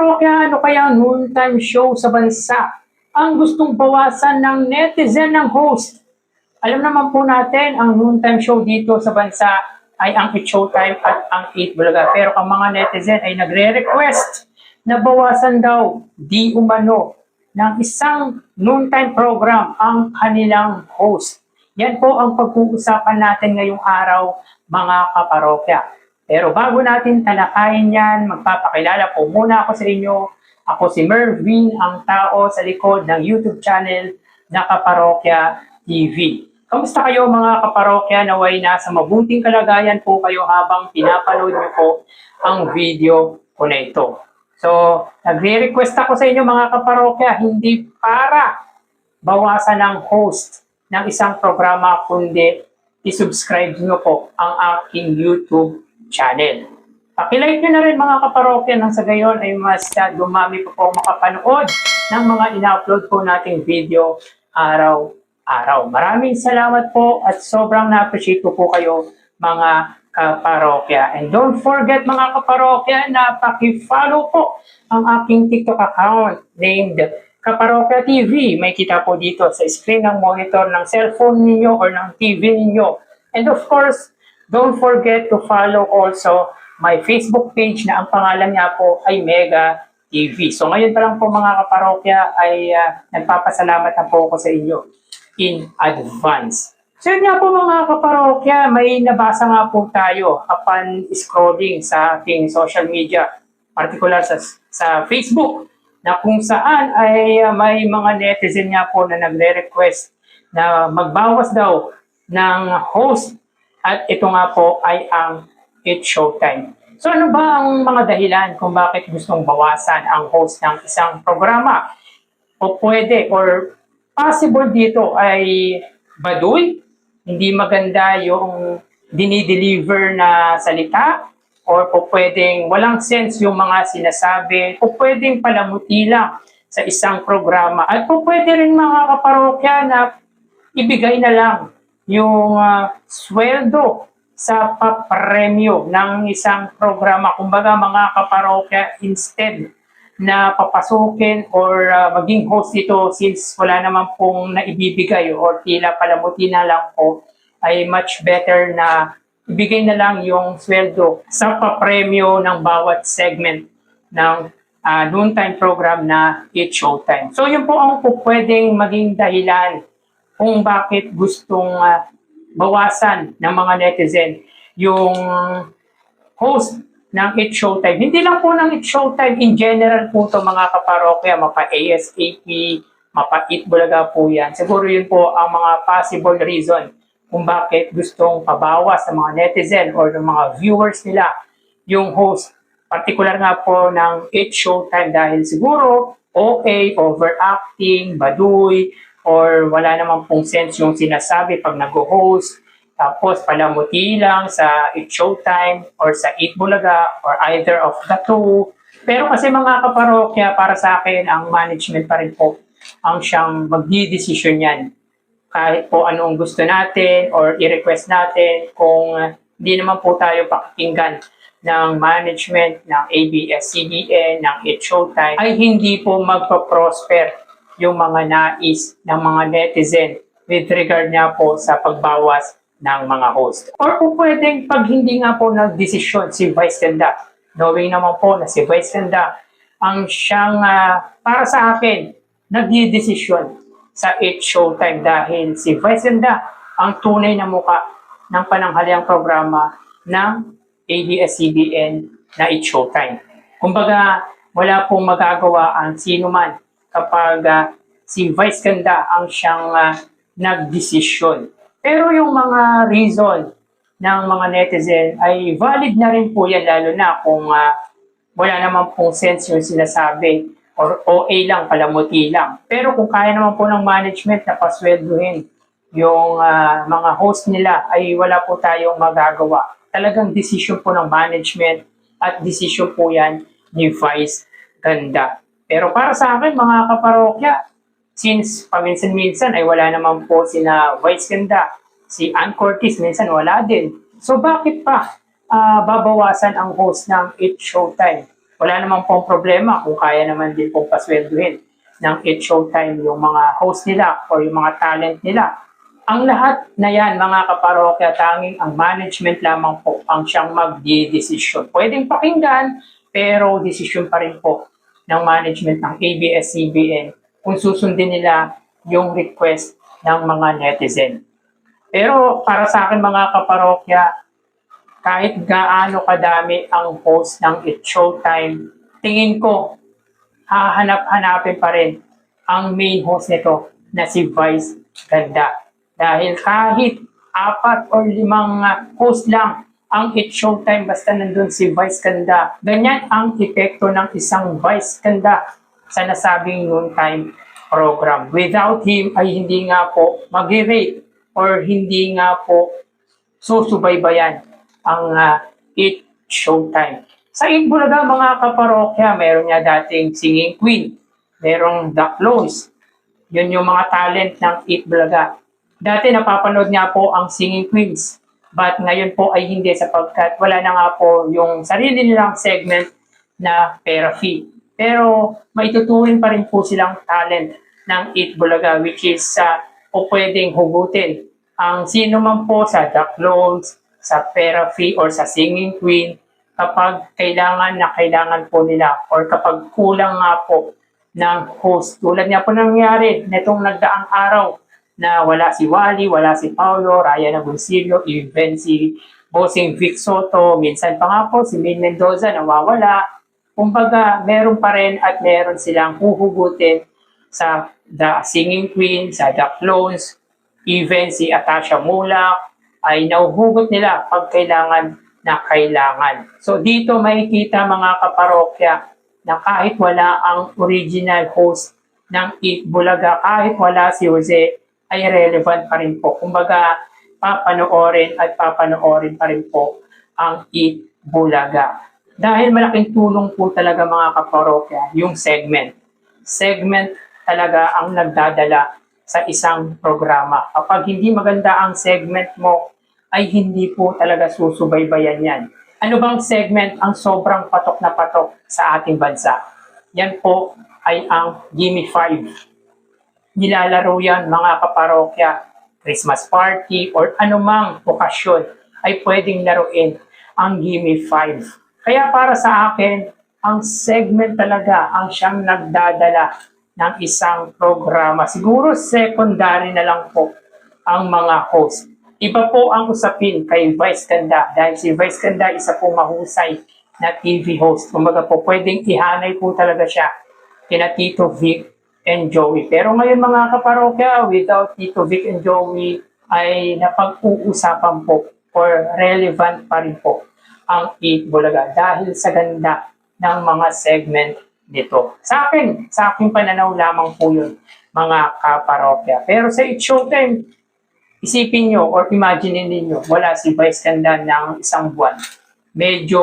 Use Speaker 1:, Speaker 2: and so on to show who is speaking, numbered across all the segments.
Speaker 1: kaparokya, ano kaya ang noontime show sa bansa ang gustong bawasan ng netizen ng host? Alam naman po natin, ang noontime show dito sa bansa ay ang It Showtime at ang Eat Bulaga. Pero ang mga netizen ay nagre-request na bawasan daw di umano ng isang noontime program ang kanilang host. Yan po ang pag-uusapan natin ngayong araw, mga kaparokya. Pero bago natin talakayin yan, magpapakilala po muna ako sa inyo. Ako si Mervin, ang tao sa likod ng YouTube channel na Kaparokya TV. Kamusta kayo mga kaparokya? Naway nasa mabuting kalagayan po kayo habang pinapanood niyo po ang video ko na ito. So, nagre-request ako sa inyo mga kaparokya, hindi para bawasan ng host ng isang programa, kundi i-subscribe nyo po ang aking YouTube channel. Pakilike nyo na rin mga kaparokya nang sa gayon ay mas dumami po makapanood ng mga ina-upload po nating video araw-araw. Maraming salamat po at sobrang na-appreciate ko po kayo mga kaparokya. And don't forget mga kaparokya na paki-follow po ang aking TikTok account named Kaparokya TV. May kita po dito sa screen ng monitor ng cellphone ninyo or ng TV ninyo. And of course, don't forget to follow also my Facebook page na ang pangalan niya po ay Mega TV. So ngayon pa lang po mga kaparokya ay nagpapasalamat na po ako sa inyo in advance. So yun nga po mga kaparokya, may nabasa nga po tayo upon scrolling sa ating social media, particular sa Facebook, na kung saan ay may mga netizen nga po na nagre-request na magbawas daw ng host. At ito nga po ay ang It Showtime. So ano ba ang mga dahilan kung bakit gustong bawasan ang host ng isang programa? O pwede or possible dito ay baduy, hindi maganda yung dinideliver na salita, or po pwedeng walang sense yung mga sinasabi, o pwedeng palamuti lang sa isang programa. At po pwede rin mga kaparokya na ibigay na lang yung sweldo sa papremyo ng isang programa. Kumbaga mga kaparokya, instead na papasukin or maging host dito, since wala naman pong naibibigay or tila palamuti na lang po, ay much better na ibigay na lang yung sweldo sa papremyo ng bawat segment ng noontime program na It Showtime. So yun po ang pwedeng maging dahilan kung bakit gustong bawasan ng mga netizen yung host ng It Showtime. Hindi lang po ng It Showtime, in general po ito mga kaparokya, mapa-ASAP, mapa-Eat Bulaga po yan. Siguro yun po ang mga possible reason kung bakit gustong pabawas ng mga netizen or ng mga viewers nila yung host. Particular nga po ng It Showtime dahil siguro OA, overacting, baduy, or wala namang pong sense yung sinasabi pag nag-host, tapos palamuti lang sa It Showtime or sa Eat Bulaga or either of the two. Pero kasi mga kaparokya, para sa akin, ang management pa rin po ang siyang magdi-desisyon yan. Kahit po anong gusto natin or i-request natin, kung hindi naman po tayo pakikinggan ng management ng ABS-CBN, ng It Showtime, ay hindi po magpa-prosper yung mga nais ng mga netizen with regard nga po sa pagbawas ng mga host. Or po pwedeng pag hindi nga po nagdesisyon si Vice Ganda, knowing naman po na si Vice Ganda ang siyang para sa akin nagdidesisyon sa It Showtime dahil si Vice Ganda ang tunay na muka ng pananghaliang programa ng ABS-CBN na It Showtime. Kumbaga, wala pong magagawa ang sino man kapag si Vice Ganda ang siyang nagdesisyon. Pero yung mga reason ng mga netizen ay valid na rin po yan, lalo na kung wala naman pong sense yung sinasabi or OA lang, palamuti lang. Pero kung kaya naman po ng management na pasweldohin yung mga host nila, ay wala po tayong magagawa. Talagang decision po ng management at decision po yan ni Vice Ganda. Pero para sa akin, mga kaparokya, since paminsan-minsan ay wala naman po sina Vice Ganda, si Ann Curtis minsan wala din. So bakit pa babawasan ang host ng It Showtime? wala namang pong problema kung kaya naman din pong pasweldohin ng It's Showtime yung mga host nila o yung mga talent nila. Ang lahat na yan, mga kaparokya, tanging ang management lamang po ang siyang magdidesisyon. Pwedeng pakinggan, pero desisyon pa rin po ng management ng ABS-CBN kung susundin nila yung request ng mga netizen. Pero para sa akin, mga kaparokya, kahit gaano kadami ang host ng It's Showtime, tingin ko hahanap-hanapin pa rin ang main host nito na si Vice Ganda. Dahil kahit 4 o 5 host lang ang It's Showtime basta nandun si Vice Ganda, ganyan ang epekto ng isang Vice Ganda sa nasabing noontime program. Without him ay hindi nga po mag-rate or hindi nga po susubaybayan ang It's Showtime. Sa Itbulaga, mga kaparokya, meron niya dating Singing Queen, merong The Clones. Yun yung mga talent ng Itbulaga. Dati napapanood niya po ang Singing Queens, but ngayon po ay hindi sapagkat wala na nga po yung sarili nilang segment na pera fee. Pero maituturing pa rin po silang talent ng Itbulaga, which is o pwedeng hugutin ang sino man po sa The Clones, sa pera fee or sa Singing Queen kapag kailangan po nila or kapag kulang nga po ng host. Tulad nga po nangyari netong nagdaang araw na wala si Wally, wala si Paulo, Ryan Agoncillo, even si Bossing Vic Soto, minsan pa nga po si Maine Mendoza nawawala. Kumbaga, meron pa rin at meron silang huhugutin sa The Singing Queen, sa The Clones, even si Atasha Mulak ay nauhugot nila pag kailangan na kailangan. So dito makikita, mga kaparokya, na kahit wala ang original host ng Itbulaga, kahit wala si Jose, ay relevant pa rin po. Kumbaga, papanoorin pa rin po ang Itbulaga. Dahil malaking tulong po talaga, mga kaparokya, yung segment. Segment talaga ang nagdadala sa isang programa. Kapag hindi maganda ang segment mo, ay hindi po talaga susubaybayan yan. Ano bang segment ang sobrang patok na patok sa ating bansa? Yan po ay ang Gimme 5. Nilalaro yan, mga kaparokya, Christmas party or anumang okasyon ay pwedeng laruin ang Gimme 5. Kaya para sa akin, ang segment talaga ang siyang nagdadala ng isang programa. Siguro secondary na lang po ang mga host. Iba po ang usapin kay Vice Ganda dahil si Vice Ganda isa po mahusay na TV host. Kumbaga po pwedeng ihanay po talaga siya kina Tito Vic and Joey. Pero ngayon, mga kaparokya, without Tito Vic and Joey ay napag-uusapan po or relevant pa rin po ang Itbulaga dahil sa ganda ng mga segment nito. Sa akin pananaw lamang po yun, mga kaparokya. Pero sa It's Showtime, isipin nyo or imagine ninyo, wala si Vice Ganda ng isang buwan. Medyo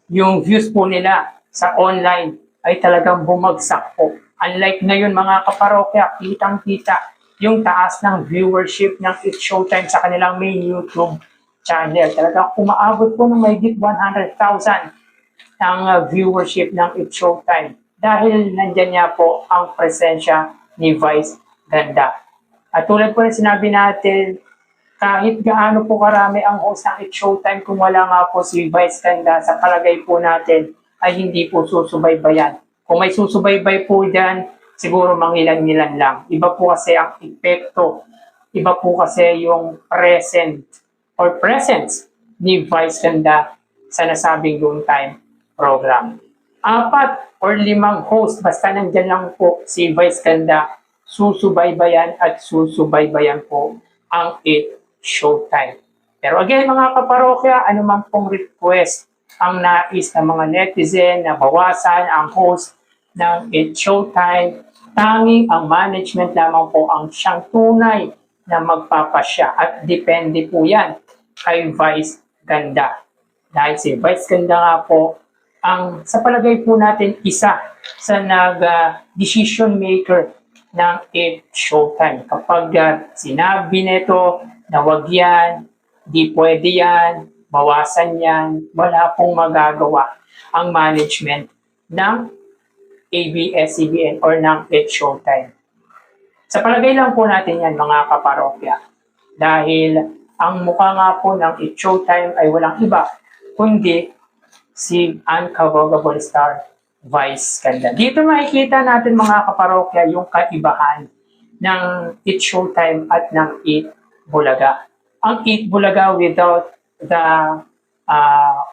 Speaker 1: yung views po nila sa online ay talagang bumagsak po. Unlike ngayon, mga kaparokya, kitang-kita yung taas ng viewership ng It's Showtime sa kanilang main YouTube channel. Talagang umaabot po ng mahigit 100,000 ang viewership ng It's Showtime dahil nandyan niya po ang presensya ni Vice Ganda. At tulad po na sinabi natin, kahit gaano po karami ang host ng It's Showtime, kung wala nga po si Vice Ganda, sa palagay po natin ay hindi po susubaybayan. Kung may susubaybay po dyan, siguro mangilan-ngilan lang. Iba po kasi ang epekto, iba po kasi yung presence ni Vice Ganda sa nasabing noontime program. 4 or 5 host, basta nandyan lang po si Vice Ganda, susubaybayan at susubaybayan po ang It's Showtime. Pero again, mga kaparokya, anuman pong request ang nais ng mga netizen na bawasan ang host ng It's Showtime, tanging ang management lamang po ang siyang tunay na magpapasya at depende po yan kay Vice Ganda. Dahil si Vice Ganda nga po ang sa palagay po natin isa sa decision maker ng It's Showtime. Kapag sinabi nito na wag yan, di pwede yan, bawasan yan, wala pong magagawa ang management ng ABS-CBN or ng It's Showtime. Sa palagay lang po natin yan mga kaparokya, dahil ang mukha nga po ng It's Showtime ay walang iba kundi si Uncoverable Star Vice Ganda. Dito makikita natin mga kaparokya yung kaibahan ng It's Showtime at ng Eat Bulaga. Ang Eat Bulaga without the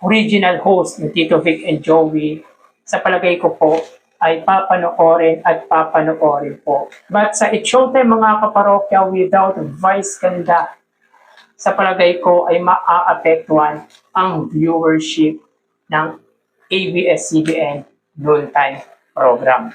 Speaker 1: original host, yung Tito Vic and Joey, sa palagay ko po ay papanoorin at papanoorin po. But sa It's Showtime mga kaparokya without Vice Ganda, sa palagay ko ay maaapektuhan ang viewership ng ABS-CBN noontime program.